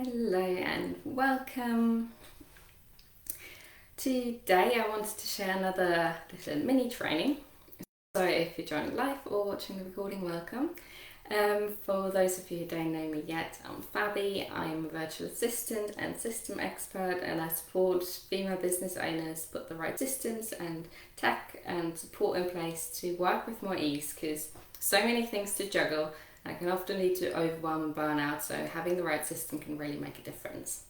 Hello and welcome. Today I wanted to share another little mini training. So if you're joining live or watching the recording, welcome. For those of you who don't know me yet, I'm Fabi. I'm a virtual assistant and system expert, and I support female business owners put the right systems and tech and support in place to work with more ease, because so many things to juggle. I can often lead to overwhelm and burnout, so having the right system can really make a difference.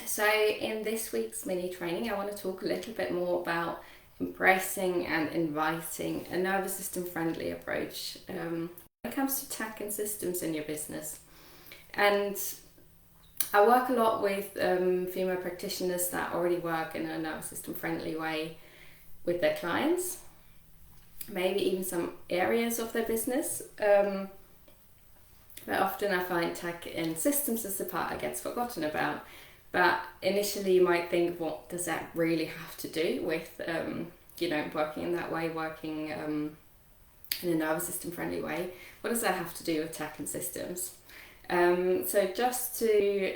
So in this week's mini training, I want to talk a little bit more about embracing and inviting a nervous system friendly approach when it comes to tech and systems in your business. And I work a lot with female practitioners that already work in a nervous system friendly way with their clients. Maybe even some areas of their business. But often I find tech and systems is the part that gets forgotten about. But initially you might think, what does that really have to do with, working in that way, working in a nervous system friendly way? What does that have to do with tech and systems? So just to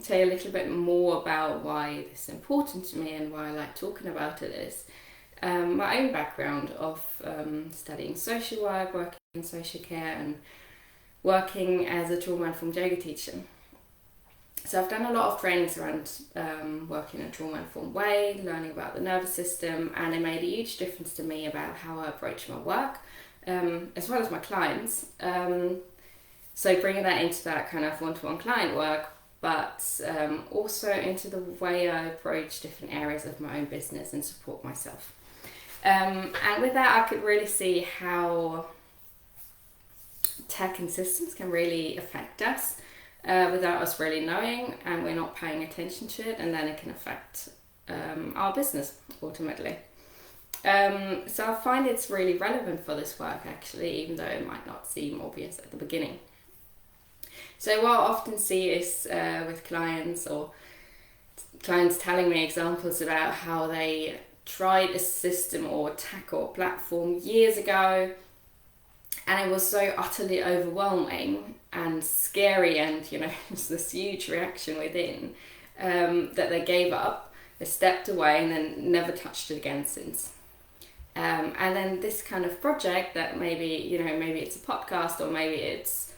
tell you a little bit more about why this is important to me and why I like talking about it is, my own background of studying social work, working in social care, and working as a trauma-informed yoga teacher. So I've done a lot of trainings around working in a trauma-informed way, learning about the nervous system, and it made a huge difference to me about how I approach my work, as well as my clients. So bringing that into that kind of one-to-one client work, but also into the way I approach different areas of my own business and support myself. And with that, I could really see how tech and systems can really affect us without us really knowing, and we're not paying attention to it, and then it can affect our business ultimately. So I find it's really relevant for this work actually, even though it might not seem obvious at the beginning. So what I often see is with clients, or clients telling me examples about how they tried a system or tech or platform years ago, and it was so utterly overwhelming and scary, and it's this huge reaction within that they gave up, they stepped away, and then never touched it again since. And then this kind of project that maybe it's a podcast, or maybe it's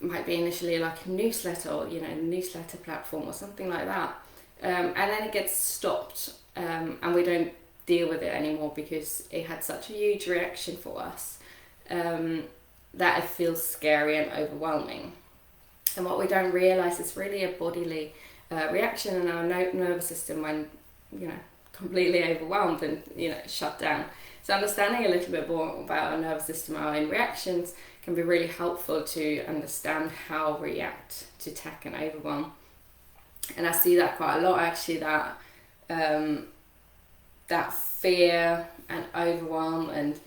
might be initially like a newsletter, or a newsletter platform or something like that, and then it gets stopped, and we don't deal with it anymore because it had such a huge reaction for us that it feels scary and overwhelming. And what we don't realize is really a bodily reaction in our nervous system when completely overwhelmed and shut down. So understanding a little bit more about our nervous system, our own reactions, can be really helpful to understand how we react to tech and overwhelm. And I see that quite a lot actually, that fear and overwhelm and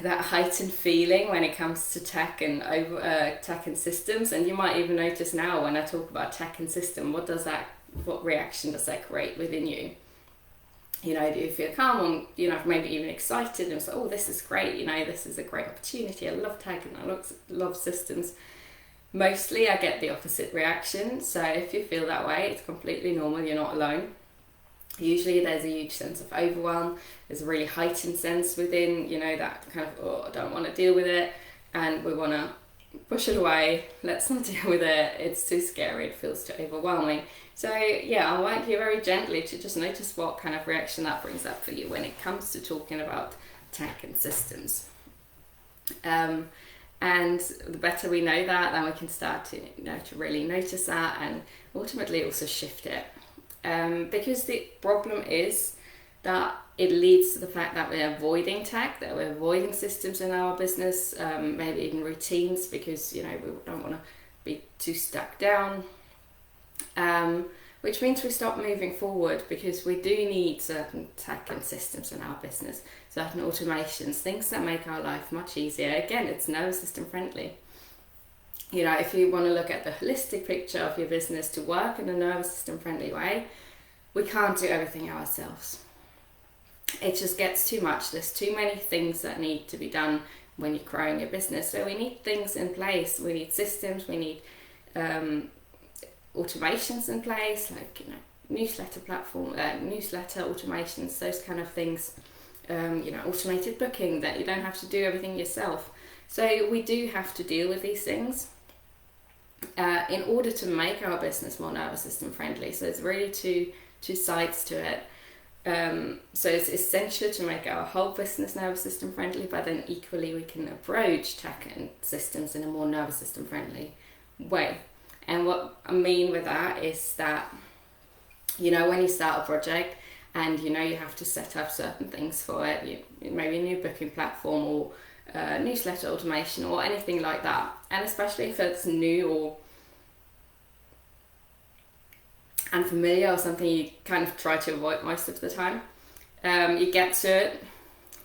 that heightened feeling when it comes to tech and tech and systems. And you might even notice now when I talk about tech and system, what reaction does that create within you? Do you feel calm, or maybe even excited and say, oh, this is great, this is a great opportunity, I love tech and I love systems? Mostly I get the opposite reaction. So if you feel that way, it's completely normal, you're not alone. Usually there's a huge sense of overwhelm, there's a really heightened sense within, that kind of, oh, I don't want to deal with it, and we want to push it away, let's not deal with it, it's too scary, it feels too overwhelming. So yeah, I want you very gently to just notice what kind of reaction that brings up for you when it comes to talking about tech and systems. And the better we know that, then we can start to really notice that and ultimately also shift it. Because the problem is that it leads to the fact that we're avoiding tech, that we're avoiding systems in our business, maybe even routines, because we don't want to be too stuck down, which means we stop moving forward, because we do need certain tech and systems in our business, certain automations, things that make our life much easier. Again, it's nervous system friendly. If you want to look at the holistic picture of your business to work in a nervous system friendly way, we can't do everything ourselves. It just gets too much. There's too many things that need to be done when you're growing your business. So we need things in place. We need systems. We need automations in place, like newsletter platform, newsletter automations, those kind of things. Automated booking, that you don't have to do everything yourself. So we do have to deal with these things in order to make our business more nervous system friendly. So it's really two sides to it. So it's essential to make our whole business nervous system friendly, but then equally we can approach tech and systems in a more nervous system friendly way. And what I mean with that is that, when you start a project and you have to set up certain things for it, maybe a new booking platform or newsletter automation or anything like that, and especially if it's new or unfamiliar or something you kind of try to avoid most of the time, you get to it,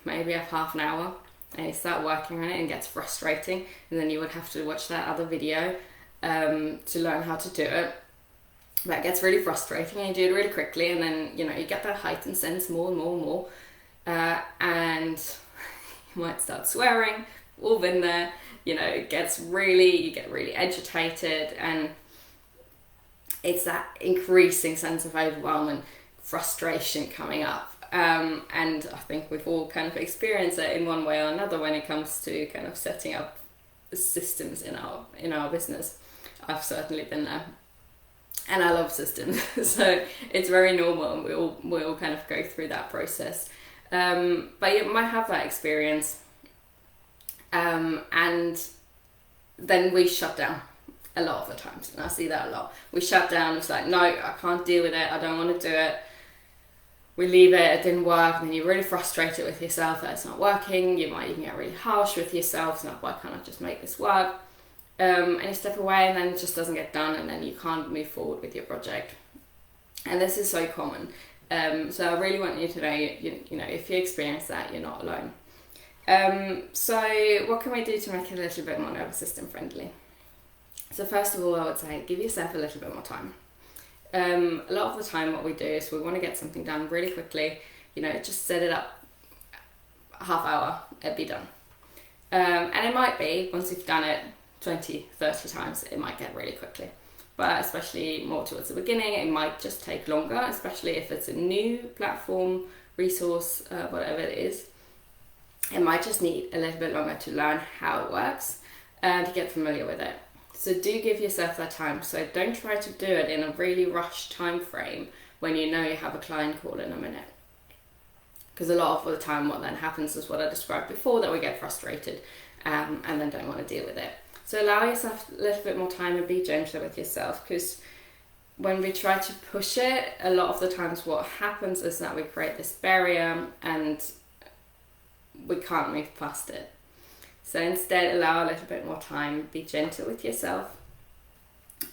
maybe have half an hour, and you start working on it and it gets frustrating, and then you would have to watch that other video to learn how to do it. That gets really frustrating, and you do it really quickly, and then you get that heightened sense more and more and more, and you might start swearing. We've all been there. You get really agitated, and it's that increasing sense of overwhelm and frustration coming up. And I think we've all kind of experienced it in one way or another when it comes to kind of setting up systems in our business. I've certainly been there. And I love systems, so it's very normal, and we all kind of go through that process. But you might have that experience, and then we shut down a lot of the times, and I see that a lot. We shut down. It's like, no, I can't deal with it. I don't want to do it. We leave it. It didn't work, and then you're really frustrated with yourself that it's not working. You might even get really harsh with yourself. It's like, why can't I just make this work? And you step away, and then it just doesn't get done, and then you can't move forward with your project. And this is so common. So I really want you to know, if you experience that, you're not alone. So what can we do to make it a little bit more nervous system friendly? So first of all, I would say give yourself a little bit more time. A lot of the time what we do is we want to get something done really quickly. Just set it up half hour, it'll be done. And it might be, once you've done it 20, 30 times, it might get really quickly. But especially more towards the beginning, it might just take longer, especially if it's a new platform, resource, whatever it is. It might just need a little bit longer to learn how it works and to get familiar with it. So do give yourself that time. So don't try to do it in a really rushed time frame when you have a client call in a minute. Because a lot of the time what then happens is what I described before, that we get frustrated and then don't want to deal with it. So allow yourself a little bit more time and be gentler with yourself, because when we try to push it, a lot of the times what happens is that we create this barrier and we can't move past it. So instead, allow a little bit more time, be gentle with yourself,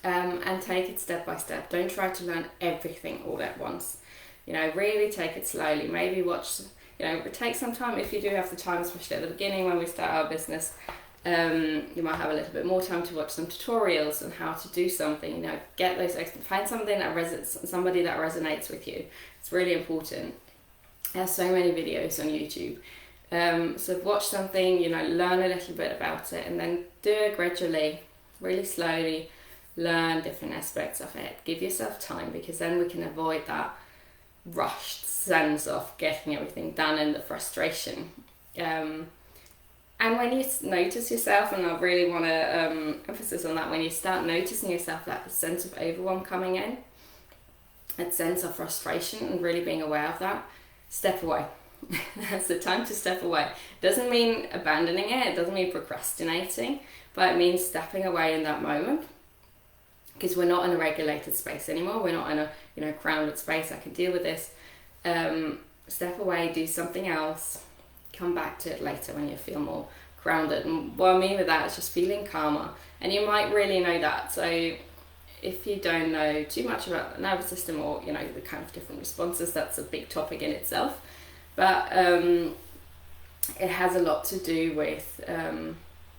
and take it step by step. Don't try to learn everything all at once. Really take it slowly. Maybe watch, take some time if you do have the time, especially at the beginning when we start our business. You might have a little bit more time to watch some tutorials on how to do something. Get those find something that somebody that resonates with you. It's really important. There's so many videos on YouTube. So watch something, learn a little bit about it, and then do it gradually, really slowly. Learn different aspects of it. Give yourself time, because then we can avoid that rushed sense of getting everything done and the frustration. And when you notice yourself, and I really want to emphasis on that, when you start noticing yourself, that sense of overwhelm coming in, that sense of frustration, and really being aware of that, step away. That's the time to step away. It doesn't mean abandoning it, it doesn't mean procrastinating, but it means stepping away in that moment, because we're not in a regulated space anymore. We're not in a grounded space. I can deal with this. Step away, do something else. Come back to it later when you feel more grounded. And what I mean with that is just feeling calmer. And you might really know that. So if you don't know too much about the nervous system, or the kind of different responses, that's a big topic in itself. But it has a lot to do with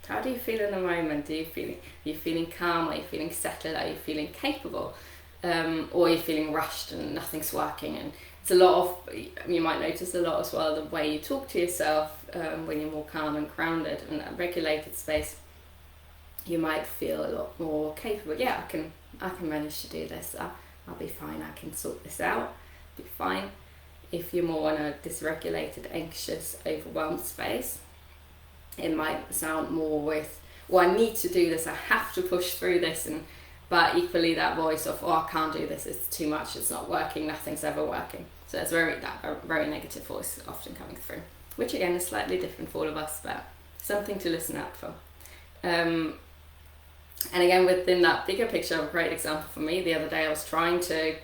how do you feel in the moment? Are you feeling calm? Are you feeling settled? Are you feeling capable? Or are you feeling rushed and nothing's working? And it's a lot of, you might notice a lot as well, the way you talk to yourself when you're more calm and grounded in that regulated space. you might feel a lot more capable. Yeah, I can manage to do this. I'll be fine. I can sort this out. Be fine. If you're more in a dysregulated, anxious, overwhelmed space, it might sound more with, well, I need to do this. I have to push through this, but equally that voice of, oh, I can't do this. It's too much. It's not working. Nothing's ever working. So it's very negative voice often coming through, which again is slightly different for all of us, but something to listen out for. And again, within that bigger picture, a great example for me, the other day I was trying to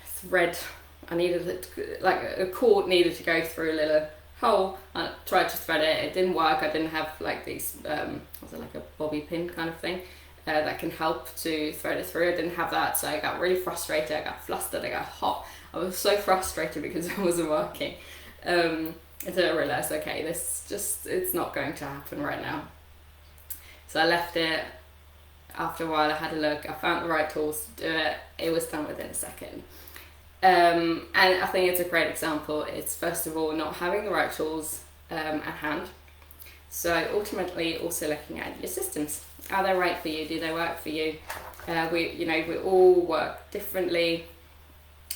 thread, I needed like a cord needed to go through a little hole. I tried to thread it, it didn't work. I didn't have like these, was it like a bobby pin kind of thing that can help to thread it through. I didn't have that, so I got really frustrated, I got flustered, I got hot. I was so frustrated because it wasn't working. Until I realised, okay, it's not going to happen right now. So I left it. After a while I had a look, I found the right tools to do it. It was done within a second. And I think it's a great example. It's first of all not having the right tools at hand. So ultimately also looking at your systems. Are they right for you? Do they work for you? We all work differently.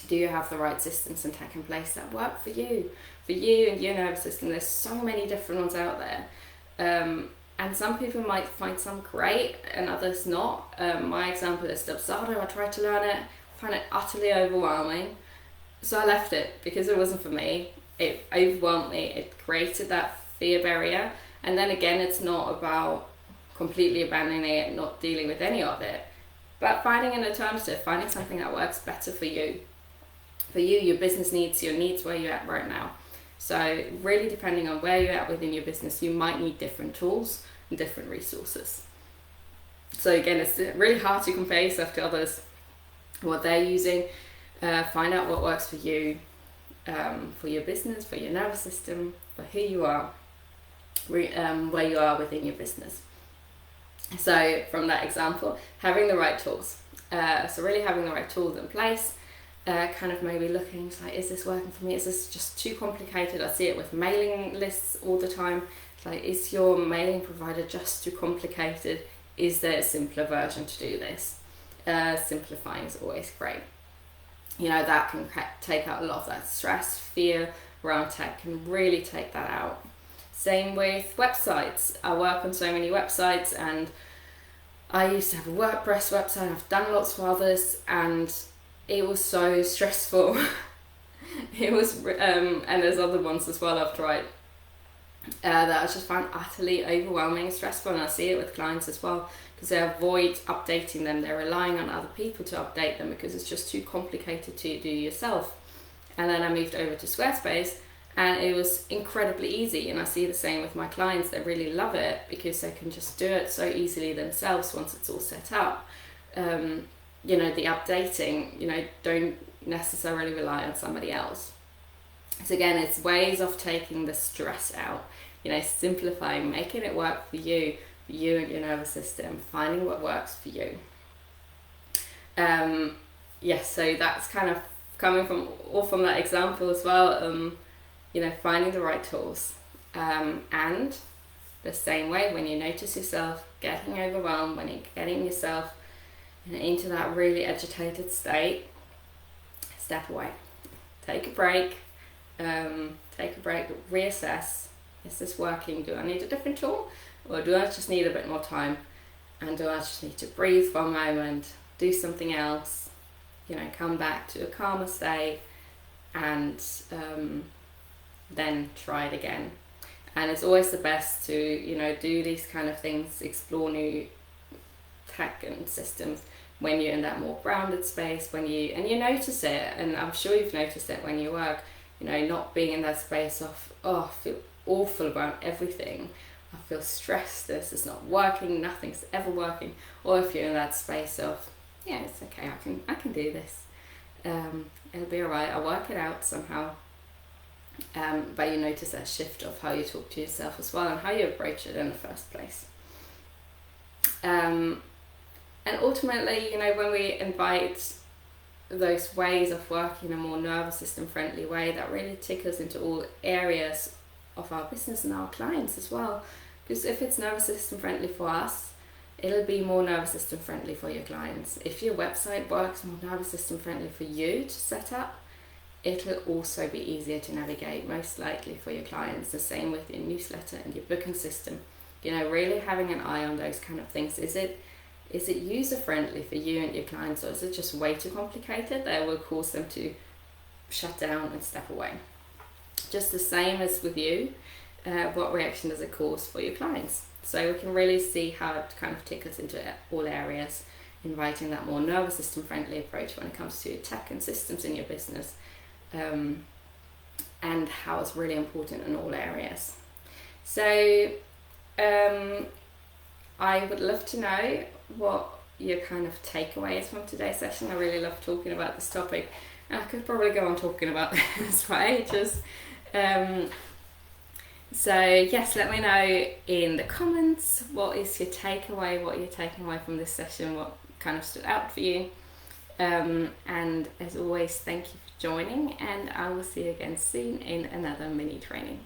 Do you have the right systems and tech in place that work for you? For you and your nervous system, there's so many different ones out there. And some people might find some great and others not. My example is Dubsado. I tried to learn it, found it utterly overwhelming. So I left it because it wasn't for me. It overwhelmed me. It created that fear barrier. And then again, it's not about completely abandoning it, not dealing with any of it, but finding an alternative, finding something that works better for you. For you, your business needs, your needs where you're at right now. So really depending on where you're at within your business, you might need different tools and different resources. So again, it's really hard to compare yourself to others, what they're using. Find out what works for you, for your business, for your nervous system, for who you are, where you are within your business. So from that example, having the right tools. So really having the right tools in place. Kind of maybe looking like, is this working for me? Is this just too complicated? I see it with mailing lists all the time. It's like, is your mailing provider just too complicated? Is there a simpler version to do this? Simplifying is always great. That can take out a lot of that stress, fear around tech, can really take that out. Same with websites. I work on so many websites, and I used to have a WordPress website. I've done lots of others, and it was so stressful. It was, and there's other ones as well I've tried that I just found utterly overwhelming and stressful, and I see it with clients as well, because they avoid updating them. They're relying on other people to update them because it's just too complicated to do yourself. And then I moved over to Squarespace, and it was incredibly easy, and I see the same with my clients. They really love it because they can just do it so easily themselves once it's all set up. The updating, don't necessarily rely on somebody else. So again, it's ways of taking the stress out, simplifying, making it work for you and your nervous system, finding what works for you. So that's kind of coming from that example as well, finding the right tools. And the same way, when you notice yourself getting overwhelmed, when you're getting yourself into that really agitated state, step away, take a break, reassess. Is this working? Do I need a different tool, or do I just need a bit more time? And do I just need to breathe for a moment, do something else, come back to a calmer state, and then try it again. And it's always the best to do these kind of things, explore new tech and systems when you're in that more grounded space, when you notice it. And I'm sure you've noticed it when you work, not being in that space of, I feel awful about everything, I feel stressed, this is not working, nothing's ever working. Or if you're in that space of, yeah, it's okay, I can do this, it'll be alright, I'll work it out somehow. But you notice that shift of how you talk to yourself as well, and how you approach it in the first place. And ultimately, when we invite those ways of working in a more nervous system friendly way, that really tickles into all areas of our business and our clients as well, Because if it's nervous system friendly for us, it'll be more nervous system friendly for your clients. If your website works more nervous system friendly for you to set up, it'll also be easier to navigate, most likely, for your clients. The same with your newsletter and your booking system. You know, really having an eye on those kind of things. Is it user friendly for you and your clients, or is it just way too complicated that will cause them to shut down and step away? Just the same as with you, what reaction does it cause for your clients? So we can really see how it kind of tickles into all areas, inviting that more nervous system friendly approach when it comes to tech and systems in your business, and how it's really important in all areas. So I would love to know what your kind of takeaway is from today's session. I really love talking about this topic. I could probably go on talking about this for ages. So yes, let me know in the comments what is your takeaway, what you're taking away from this session, what kind of stood out for you. And as always, thank you for joining, and I will see you again soon in another mini training.